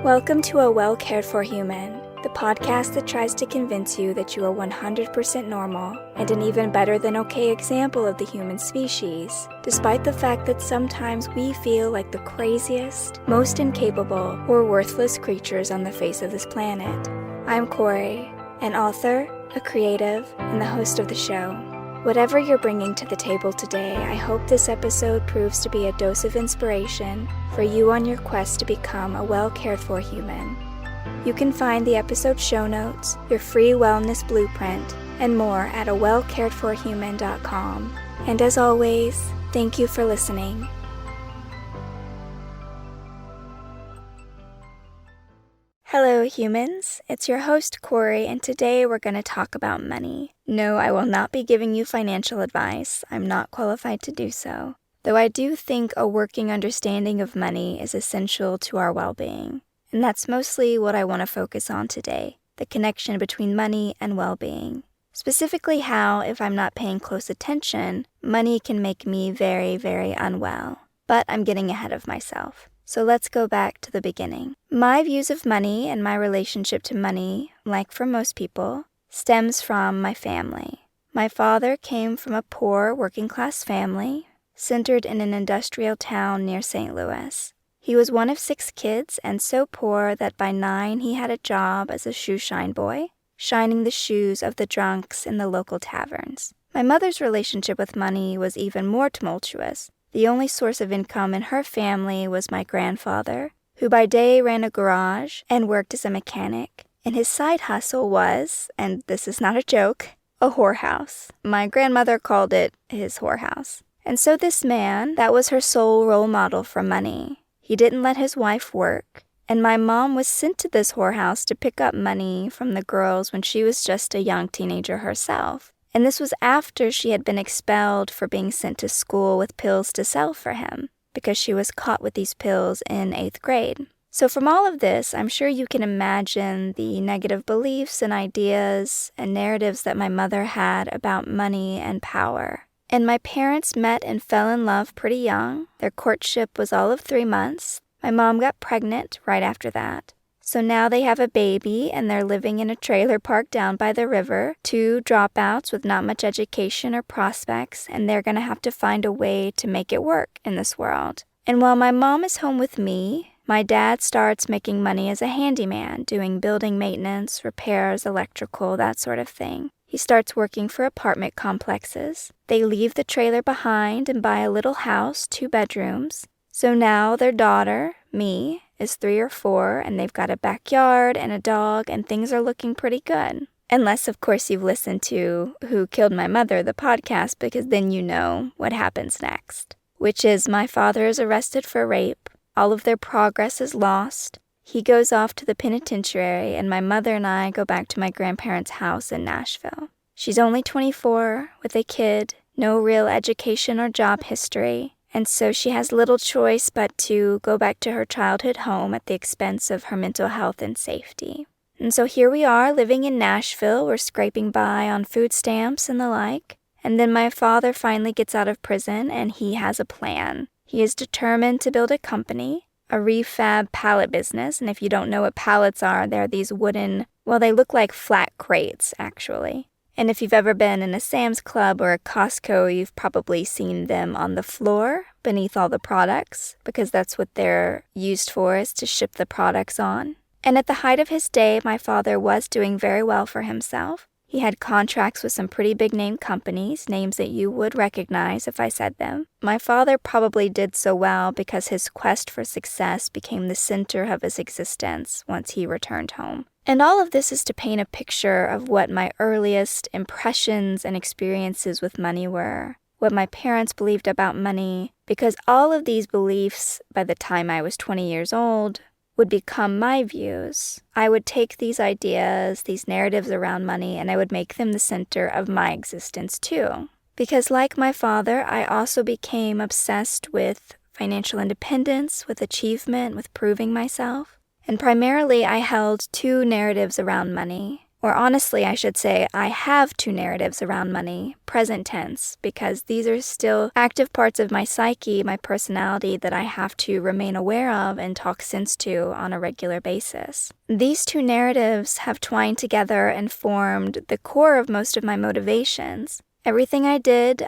Welcome to A Well Cared For Human, the podcast that tries to convince you that you are 100% normal and an even better than okay example of the human species, despite the fact that sometimes we feel like the craziest, most incapable, or worthless creatures on the face of this planet. I'm Corey, an author, a creative, and the host of the show. Whatever you're bringing to the table today, I hope this episode proves to be a dose of inspiration for you on your quest to become a well-cared-for human. You can find the episode show notes, your free wellness blueprint, and more at awellcaredforhuman.com. And as always, thank you for listening. Hello humans, it's your host Corey, and today we're going to talk about money. No, I will not be giving you financial advice. I'm not qualified to do so. Though I do think a working understanding of money is essential to our well-being. And that's mostly what I want to focus on today, the connection between money and well-being. Specifically how, if I'm not paying close attention, money can make me very, very unwell. But I'm getting ahead of myself. So let's go back to the beginning. My views of money and my relationship to money, like for most people, stems from my family. My father came from a poor working-class family, centered in an industrial town near St. Louis. He was one of 6 kids and so poor that by 9 he had a job as a shoe shine boy, shining the shoes of the drunks in the local taverns. My mother's relationship with money was even more tumultuous. The only source of income in her family was my grandfather, who by day ran a garage and worked as a mechanic, and his side hustle was, and this is not a joke, a whorehouse. My grandmother called it his whorehouse. And so this man, that was her sole role model for money. He didn't let his wife work, and my mom was sent to this whorehouse to pick up money from the girls when she was just a young teenager herself. And this was after she had been expelled for being sent to school with pills to sell for him, because she was caught with these pills in 8th grade. So from all of this, I'm sure you can imagine the negative beliefs and ideas and narratives that my mother had about money and power. And my parents met and fell in love pretty young. Their courtship was all of 3 months. My mom got pregnant right after that. So now they have a baby and they're living in a trailer park down by the river, 2 dropouts with not much education or prospects, and they're going to have to find a way to make it work in this world. And while my mom is home with me, my dad starts making money as a handyman, doing building maintenance, repairs, electrical, that sort of thing. He starts working for apartment complexes. They leave the trailer behind and buy a little house, 2 bedrooms. So now their daughter, me, is 3 or 4, and they've got a backyard and a dog, and things are looking pretty good. Unless, of course, you've listened to Who Killed My Mother, the podcast, because then you know what happens next. Which is my father is arrested for rape. All of their progress is lost. He goes off to the penitentiary, and my mother and I go back to my grandparents' house in Nashville. She's only 24, with a kid, no real education or job history. And so she has little choice but to go back to her childhood home at the expense of her mental health and safety. And so here we are living in Nashville. We're scraping by on food stamps and the like. And then my father finally gets out of prison and he has a plan. He is determined to build a company, a refab pallet business. And if you don't know what pallets are, they're these wooden, well, they look like flat crates actually. And if you've ever been in a Sam's Club or a Costco, you've probably seen them on the floor beneath all the products, because that's what they're used for, is to ship the products on. And at the height of his day, my father was doing very well for himself. He had contracts with some pretty big name companies, names that you would recognize if I said them. My father probably did so well because his quest for success became the center of his existence once he returned home. And all of this is to paint a picture of what my earliest impressions and experiences with money were, what my parents believed about money, because all of these beliefs, by the time I was 20 years old, would become my views. I would take these ideas, these narratives around money, and I would make them the center of my existence too. Because like my father, I also became obsessed with financial independence, with achievement, with proving myself. And primarily, I held 2 narratives around money, Or honestly, I should say, I have two narratives around money, present tense, because these are still active parts of my psyche, my personality that I have to remain aware of and talk sense to on a regular basis. These two narratives have twined together and formed the core of most of my motivations. Everything I did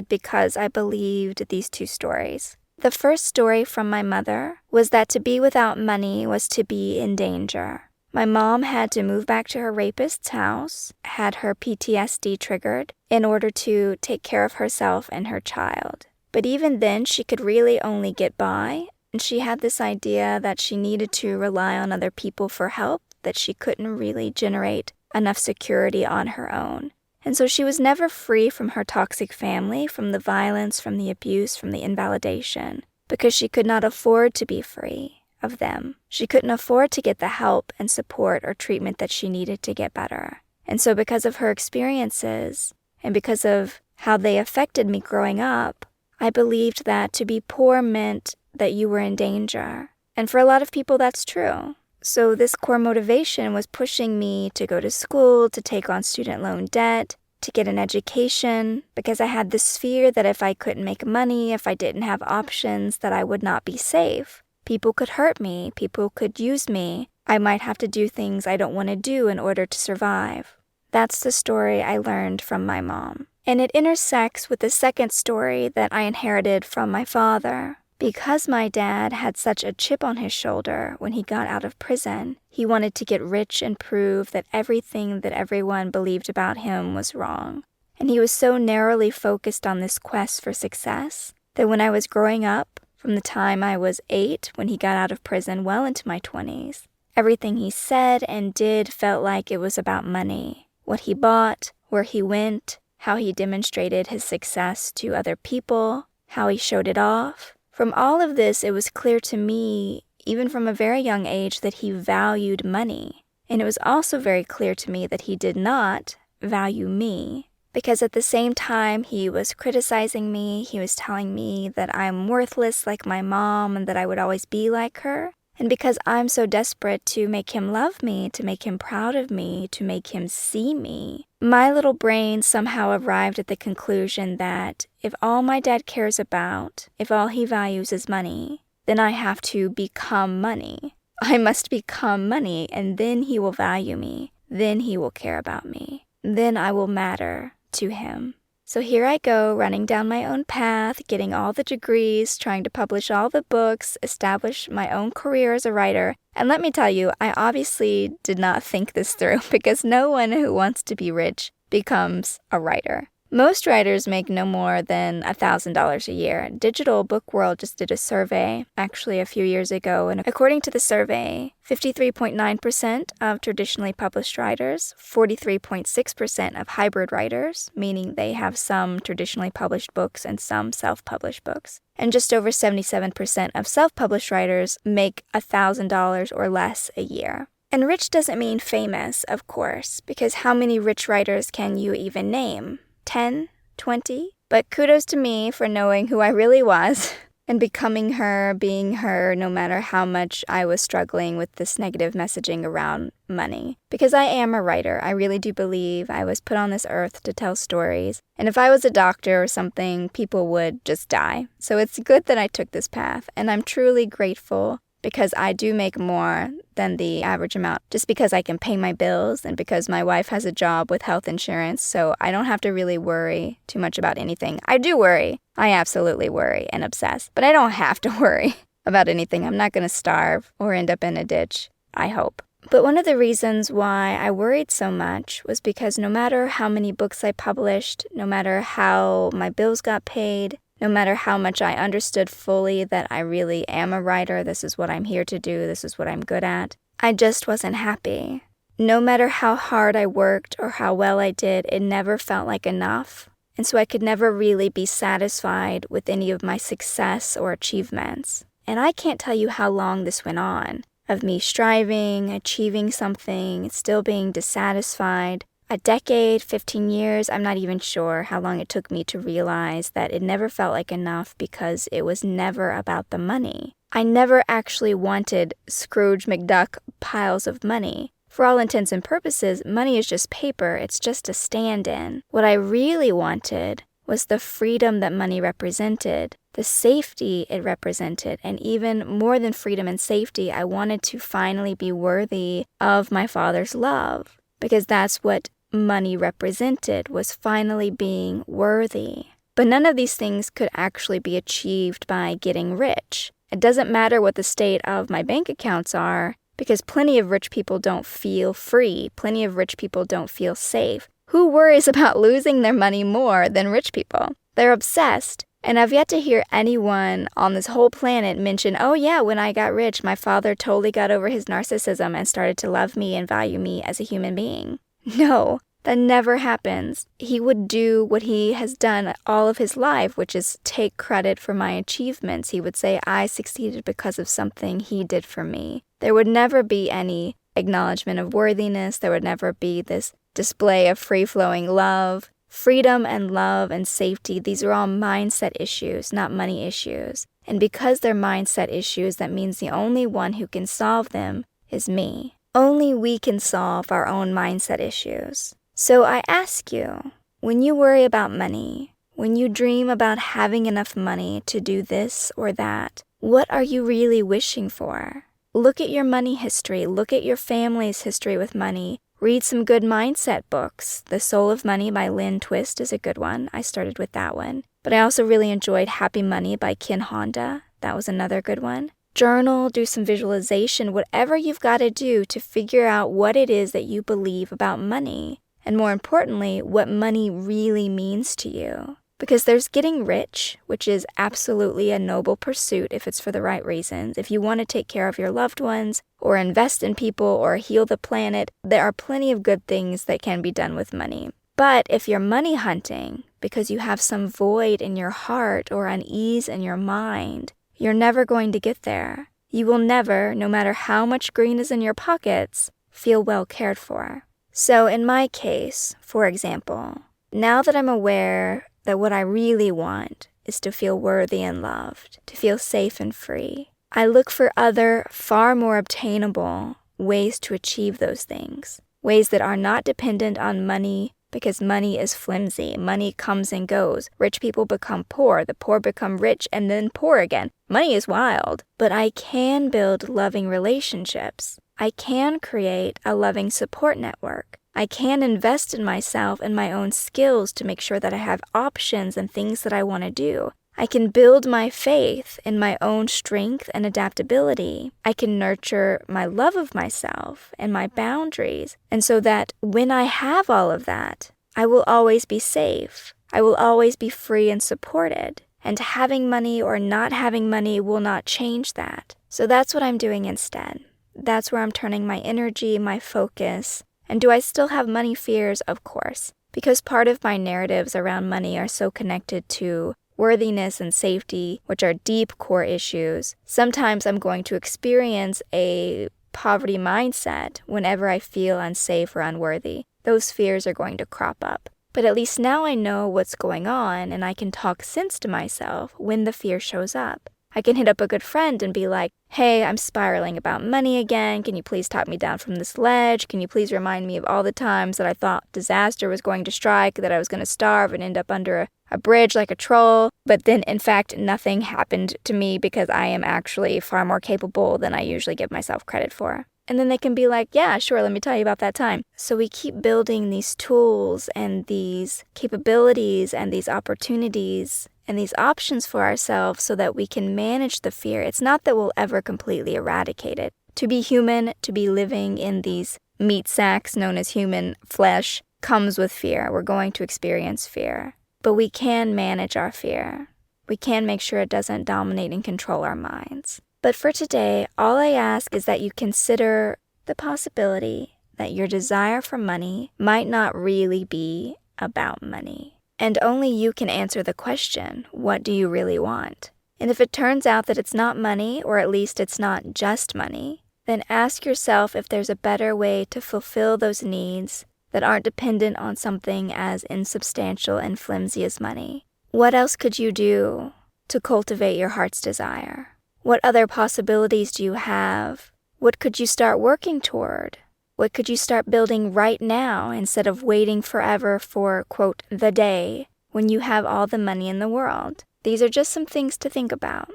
because I believed these two stories. The first story from my mother was that to be without money was to be in danger. My mom had to move back to her rapist's house, had her PTSD triggered, in order to take care of herself and her child. But even then, she could really only get by, and she had this idea that she needed to rely on other people for help, that she couldn't really generate enough security on her own. And so she was never free from her toxic family, from the violence, from the abuse, from the invalidation, because she could not afford to be free of them. She couldn't afford to get the help and support or treatment that she needed to get better. And so because of her experiences and because of how they affected me growing up, I believed that to be poor meant that you were in danger. And for a lot of people, that's true. So this core motivation was pushing me to go to school, to take on student loan debt, to get an education, because I had this fear that if I couldn't make money, if I didn't have options, that I would not be safe. People could hurt me, people could use me, I might have to do things I don't want to do in order to survive. That's the story I learned from my mom. And it intersects with the second story that I inherited from my father. Because my dad had such a chip on his shoulder when he got out of prison, he wanted to get rich and prove that everything that everyone believed about him was wrong. And he was so narrowly focused on this quest for success that when I was growing up, from the time I was 8, when he got out of prison, well into my 20s, everything he said and did felt like it was about money. What he bought, where he went, how he demonstrated his success to other people, how he showed it off. From all of this, it was clear to me, even from a very young age, that he valued money. And it was also very clear to me that he did not value me. Because at the same time he was criticizing me, he was telling me that I'm worthless like my mom and that I would always be like her. And because I'm so desperate to make him love me, to make him proud of me, to make him see me, my little brain somehow arrived at the conclusion that if all my dad cares about, if all he values is money, then I have to become money. I must become money, and then he will value me. Then he will care about me. Then I will matter to him. So here I go, running down my own path, getting all the degrees, trying to publish all the books, establish my own career as a writer. And let me tell you, I obviously did not think this through, because no one who wants to be rich becomes a writer. Most writers make no more than $1,000 a year. Digital Book World just did a survey, actually a few years ago, and according to the survey, 53.9% of traditionally published writers, 43.6% of hybrid writers, meaning they have some traditionally published books and some self-published books, and just over 77% of self-published writers make $1,000 or less a year. And rich doesn't mean famous, of course, because how many rich writers can you even name? 10, 20, but kudos to me for knowing who I really was and becoming her, being her, no matter how much I was struggling with this negative messaging around money. Because I am a writer, I really do believe I was put on this earth to tell stories, and if I was a doctor or something, people would just die. So it's good that I took this path, and I'm truly grateful because I do make more than the average amount just because I can pay my bills and because my wife has a job with health insurance, so I don't have to really worry too much about anything. I do worry. I absolutely worry and obsess, but I don't have to worry about anything. I'm not going to starve or end up in a ditch, I hope. But one of the reasons why I worried so much was because no matter how many books I published, no matter how my bills got paid, no matter how much I understood fully that I really am a writer, this is what I'm here to do, this is what I'm good at, I just wasn't happy. No matter how hard I worked or how well I did, it never felt like enough. And so I could never really be satisfied with any of my success or achievements. And I can't tell you how long this went on, of me striving, achieving something, still being dissatisfied. A decade, 15 years, I'm not even sure how long it took me to realize that it never felt like enough because it was never about the money. I never actually wanted Scrooge McDuck piles of money. For all intents and purposes, money is just paper. It's just a stand-in. What I really wanted was the freedom that money represented, the safety it represented, and even more than freedom and safety, I wanted to finally be worthy of my Father's love, because that's what money represented, was finally being worthy. But none of these things could actually be achieved by getting rich. It doesn't matter what the state of my bank accounts are, because plenty of rich people don't feel free. Plenty of rich people don't feel safe. Who worries about losing their money more than rich people? They're obsessed. And I've yet to hear anyone on this whole planet mention, oh yeah, when I got rich, my father totally got over his narcissism and started to love me and value me as a human being. No, that never happens. He would do what he has done all of his life, which is take credit for my achievements. He would say, I succeeded because of something he did for me. There would never be any acknowledgement of worthiness. There would never be this display of free-flowing love. Freedom and love and safety, these are all mindset issues, not money issues. And because they're mindset issues, that means the only one who can solve them is me. Only we can solve our own mindset issues. So I ask you, when you worry about money, when you dream about having enough money to do this or that, what are you really wishing for? Look at your money history. Look at your family's history with money. Read some good mindset books. The Soul of Money by Lynn is a good one. I started with that one. But I also really enjoyed Happy Money by Ken Honda. That was another good one. Journal, do some visualization, whatever you've got to do to figure out what it is that you believe about money. And more importantly, what money really means to you. Because there's getting rich, which is absolutely a noble pursuit if it's for the right reasons. If you want to take care of your loved ones, or invest in people, or heal the planet, there are plenty of good things that can be done with money. But if you're money hunting because you have some void in your heart or unease in your mind, you're never going to get there. You will never, no matter how much green is in your pockets, feel well cared for. So in my case, for example, now that I'm aware that what I really want is to feel worthy and loved, to feel safe and free, I look for other, far more obtainable ways to achieve those things. Ways that are not dependent on money, because money is flimsy. Money comes and goes. Rich people become poor. The poor become rich and then poor again. Money is wild. But I can build loving relationships. I can create a loving support network. I can invest in myself and my own skills to make sure that I have options and things that I want to do. I can build my faith in my own strength and adaptability. I can nurture my love of myself and my boundaries. And so that when I have all of that, I will always be safe. I will always be free and supported. And having money or not having money will not change that. So that's what I'm doing instead. That's where I'm turning my energy, my focus. And do I still have money fears? Of course. Because part of my narratives around money are so connected to worthiness and safety, which are deep core issues. Sometimes I'm going to experience a poverty mindset whenever I feel unsafe or unworthy. Those fears are going to crop up. But at least now I know what's going on and I can talk sense to myself when the fear shows up. I can hit up a good friend and be like, hey, I'm spiraling about money again. Can you please talk me down from this ledge? Can you please remind me of all the times that I thought disaster was going to strike, that I was going to starve and end up under a bridge like a troll? But then, in fact, nothing happened to me because I am actually far more capable than I usually give myself credit for. And then they can be like, yeah, sure, let me tell you about that time. So we keep building these tools and these capabilities and these opportunities and these options for ourselves so that we can manage the fear. It's not that we'll ever completely eradicate it. To be human, to be living in these meat sacks known as human flesh, comes with fear. We're going to experience fear. But we can manage our fear. We can make sure it doesn't dominate and control our minds. But for today, all I ask is that you consider the possibility that your desire for money might not really be about money. And only you can answer the question, what do you really want? And if it turns out that it's not money, or at least it's not just money, then ask yourself if there's a better way to fulfill those needs that aren't dependent on something as insubstantial and flimsy as money. What else could you do to cultivate your heart's desire? What other possibilities do you have? What could you start working toward? What could you start building right now instead of waiting forever for, quote, the day when you have all the money in the world? These are just some things to think about.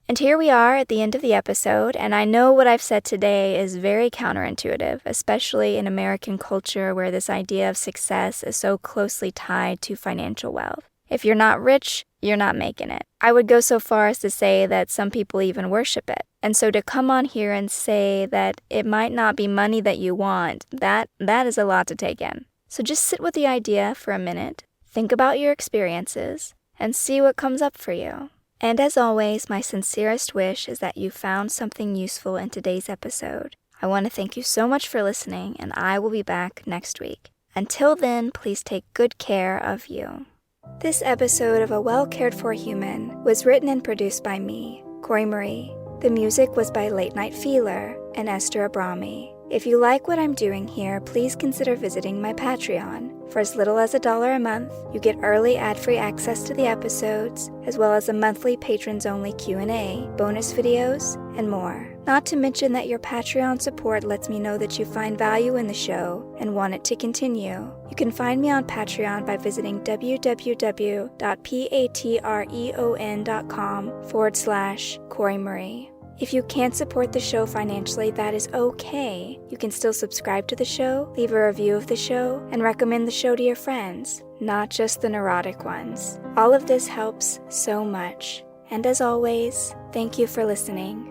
And here we are at the end of the episode, and I know what I've said today is very counterintuitive, especially in American culture where this idea of success is so closely tied to financial wealth. If you're not rich, you're not making it. I would go so far as to say that some people even worship it. And so to come on here and say that it might not be money that you want, that is a lot to take in. So just sit with the idea for a minute, think about your experiences, and see what comes up for you. And as always, my sincerest wish is that you found something useful in today's episode. I want to thank you so much for listening, and I will be back next week. Until then, please take good care of you. This episode of A Well-Cared-For Human was written and produced by me, Corey Marie. The music was by Late Night Feeler and Esther Abrami. If you like what I'm doing here, please consider visiting my Patreon. For as little as $1 a month, you get early ad-free access to the episodes, as well as a monthly patrons-only Q&A, bonus videos, and more. Not to mention that your Patreon support lets me know that you find value in the show and want it to continue. You can find me on Patreon by visiting www.patreon.com/Corey Marie. If you can't support the show financially, that is okay. You can still subscribe to the show, leave a review of the show, and recommend the show to your friends, not just the neurotic ones. All of this helps so much. And as always, thank you for listening.